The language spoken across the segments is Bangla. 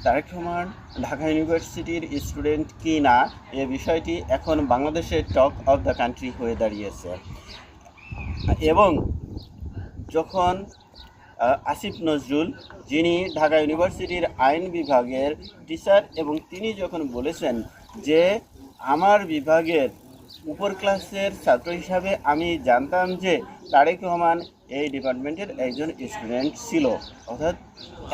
তারেক রহমান ঢাকা ইউনিভার্সিটির স্টুডেন্ট কি না, এ বিষয়টি এখন বাংলাদেশের টক অফ দ্য কান্ট্রি হয়ে দাঁড়িয়েছে। এবং যখন আসিফ নজরুল, যিনি ঢাকা ইউনিভার্সিটির আইন বিভাগের টিচার, এবং তিনি যখন বলেছেন যে আমার বিভাগের উপর ক্লাসের ছাত্র হিসাবে আমি জানতাম যে তারেক রহমান এই ডিপার্টমেন্টের একজন স্টুডেন্ট ছিল, অর্থাৎ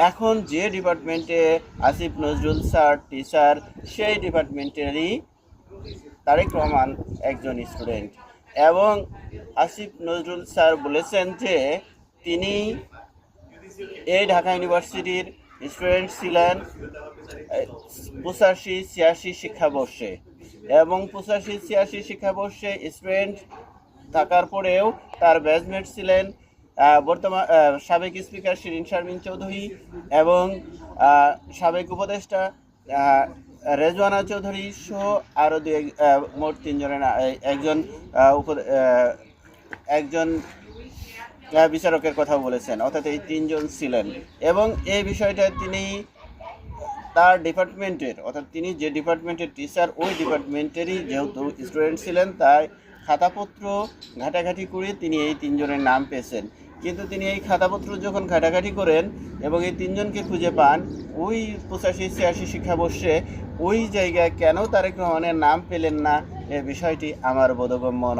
এখন যে ডিপার্টমেন্টে আসিফ নজরুল স্যার টিচার, সেই ডিপার্টমেন্টেরই তারেক রহমান একজন স্টুডেন্ট। এবং আসিফ নজরুল স্যার বলেছেন যে তিনি এই ঢাকা ইউনিভার্সিটির স্টুডেন্ট ছিলেন 85-86 শিক্ষাবর্ষে, এবং 85-86 শিক্ষাবর্ষে স্টুডেন্ট থাকার পরেও তার ব্যাচমেট ছিলেন বর্তমান সাবেক স্পিকার শিরিন শারমিন চৌধুরী এবং সাবেক উপদেষ্টা রেজওয়ানা চৌধুরী সহ আরও মোট তিনজনের একজন বিচারকের কথা বলেছেন, অর্থাৎ এই তিনজন ছিলেন। এবং এই বিষয়টা তিনি তার ডিপার্টমেন্টের, অর্থাৎ তিনি যে ডিপার্টমেন্টের টিচার, ওই ডিপার্টমেন্টেরই যেহেতু স্টুডেন্ট ছিলেন, তাই খাতাপত্র ঘাটাঘাটি করে তিনি এই তিনজনের নাম পেয়েছেন। কিন্তু তিনি এই খাতাপত্র যখন ঘাটাঘাটি করেন এবং এই তিনজনকে খুঁজে পান, ওই 85-86 শিক্ষাবর্ষে ওই জায়গায় কেন তারেক রহমানের নাম পেলেন না, এ বিষয়টি আমার বোধগম্য নয়।